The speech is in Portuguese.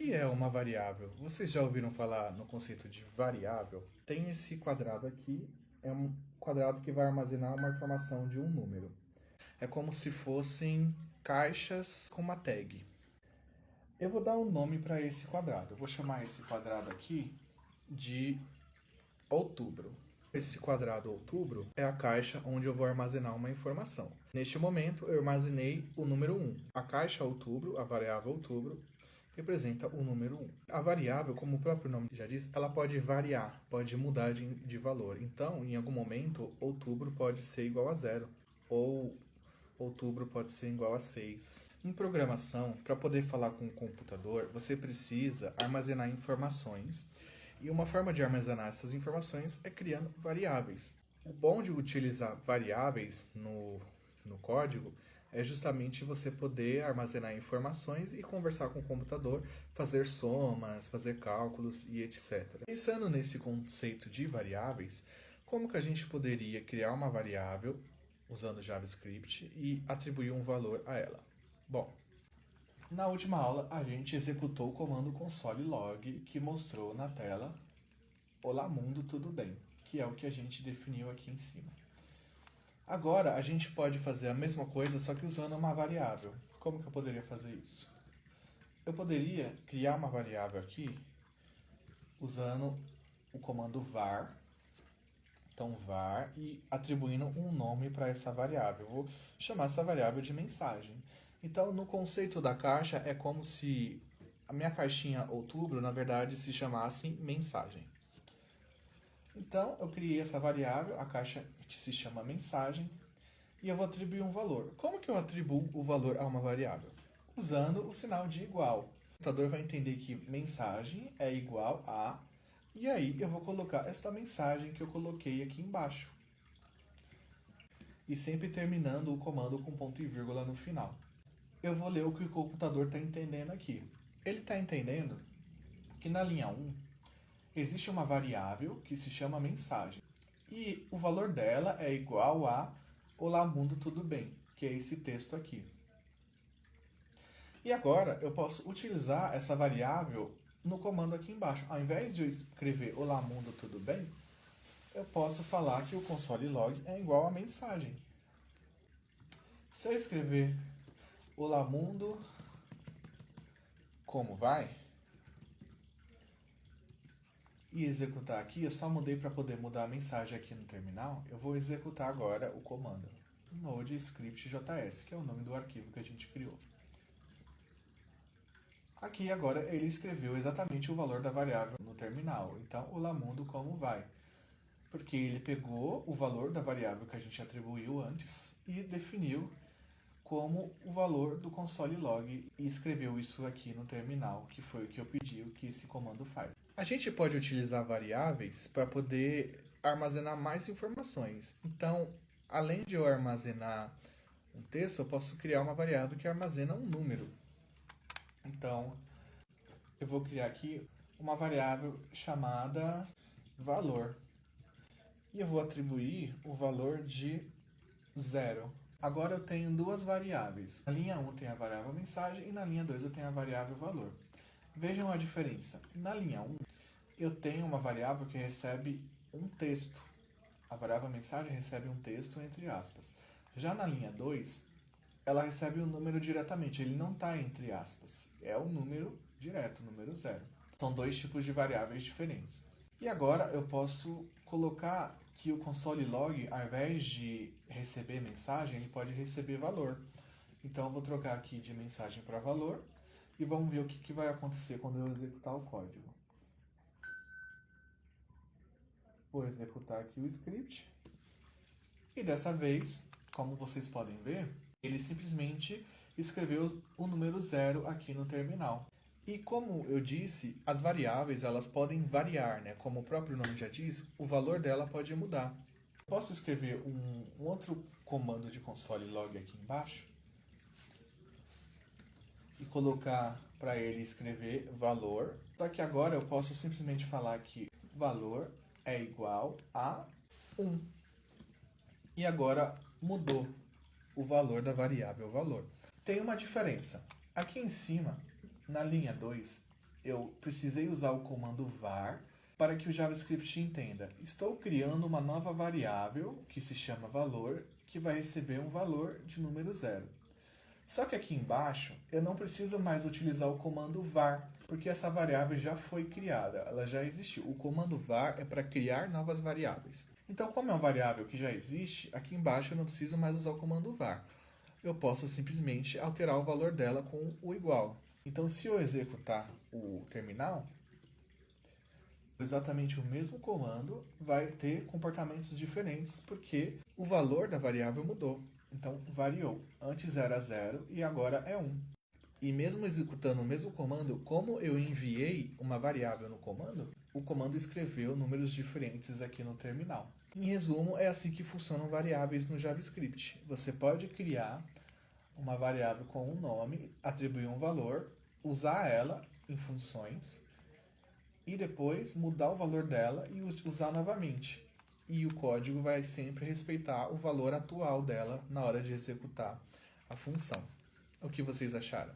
que é uma variável? Vocês já ouviram falar no conceito de variável? Tem esse quadrado aqui, é um quadrado que vai armazenar uma informação de um número. É como se fossem caixas com uma tag. Eu vou dar um nome para esse quadrado. Eu vou chamar esse quadrado aqui de outubro. Esse quadrado outubro é a caixa onde eu vou armazenar uma informação. Neste momento, eu armazenei o número 1. A caixa outubro, a variável outubro, representa o número 1. A variável, como o próprio nome já diz, ela pode variar, pode mudar de valor. Então, em algum momento, outubro pode ser igual a 0, ou outubro pode ser igual a 6. Em programação, para poder falar com o computador, você precisa armazenar informações. E uma forma de armazenar essas informações é criando variáveis. O bom de utilizar variáveis no código é justamente você poder armazenar informações e conversar com o computador, fazer somas, fazer cálculos e etc. Pensando nesse conceito de variáveis, como que a gente poderia criar uma variável usando JavaScript e atribuir um valor a ela? Bom, na última aula a gente executou o comando console.log que mostrou na tela "Olá mundo, tudo bem?", que é o que a gente definiu aqui em cima. Agora a gente pode fazer a mesma coisa, só que usando uma variável. Como que eu poderia fazer isso? Eu poderia criar uma variável aqui usando o comando var. Então var e atribuindo um nome para essa variável. Eu vou chamar essa variável de mensagem. Então no conceito da caixa é como se a minha caixinha outubro na verdade se chamasse mensagem. Então eu criei essa variável, a caixa que se chama mensagem, e eu vou atribuir um valor. Como que eu atribuo o valor a uma variável? Usando o sinal de igual. O computador vai entender que mensagem é igual a, e aí eu vou colocar esta mensagem que eu coloquei aqui embaixo. E sempre terminando o comando com ponto e vírgula no final. Eu vou ler o que o computador está entendendo aqui. Ele está entendendo que na linha 1 existe uma variável que se chama mensagem. E o valor dela é igual a "Olá mundo, tudo bem?", que é esse texto aqui. E agora eu posso utilizar essa variável no comando aqui embaixo. Ao invés de eu escrever "Olá mundo, tudo bem?", eu posso falar que o console.log é igual a mensagem. Se eu escrever "Olá mundo, como vai?", e executar aqui, eu só mudei para poder mudar a mensagem aqui no terminal, eu vou executar agora o comando node script.js, que é o nome do arquivo que a gente criou. Aqui agora ele escreveu exatamente o valor da variável no terminal, então olá mundo, como vai? Porque ele pegou o valor da variável que a gente atribuiu antes e definiu como o valor do console.log e escreveu isso aqui no terminal, que foi o que eu pedi, o que esse comando faz. A gente pode utilizar variáveis para poder armazenar mais informações. Então, além de eu armazenar um texto, eu posso criar uma variável que armazena um número. Então, eu vou criar aqui uma variável chamada valor. E eu vou atribuir o valor de 0. Agora eu tenho duas variáveis. Na linha 1 tem a variável mensagem e na linha 2 eu tenho a variável valor. Vejam a diferença. Na linha 1, eu tenho uma variável que recebe um texto. A variável mensagem recebe um texto entre aspas. Já na linha 2, ela recebe o número diretamente. Ele não está entre aspas. É o número direto, o número 0. São dois tipos de variáveis diferentes. E agora eu posso colocar que o console.log, ao invés de receber mensagem, ele pode receber valor. Então eu vou trocar aqui de mensagem para valor e vamos ver o que vai acontecer quando eu executar o código. Vou executar aqui o script e dessa vez, como vocês podem ver, ele simplesmente escreveu o número 0 aqui no terminal. E como eu disse, as variáveis elas podem variar, né? Como o próprio nome já diz, o valor dela pode mudar. Posso escrever um outro comando de console.log aqui embaixo e colocar para ele escrever valor. Só que agora eu posso simplesmente falar que valor é igual a 1. E agora mudou o valor da variável valor. Tem uma diferença. Aqui em cima, na linha 2, eu precisei usar o comando var para que o JavaScript entenda. Estou criando uma nova variável que se chama valor, que vai receber um valor de número 0. Só que aqui embaixo eu não preciso mais utilizar o comando var, porque essa variável já foi criada, ela já existiu. O comando var é para criar novas variáveis. Então, como é uma variável que já existe, aqui embaixo eu não preciso mais usar o comando var. Eu posso simplesmente alterar o valor dela com o igual. Então, se eu executar o terminal, exatamente o mesmo comando vai ter comportamentos diferentes, porque o valor da variável mudou. Então, variou. Antes era 0 e agora é 1. E mesmo executando o mesmo comando, como eu enviei uma variável no comando, o comando escreveu números diferentes aqui no terminal. Em resumo, é assim que funcionam variáveis no JavaScript. Você pode criar uma variável com um nome, atribuir um valor, usar ela em funções e depois mudar o valor dela e usar novamente. E o código vai sempre respeitar o valor atual dela na hora de executar a função. O que vocês acharam?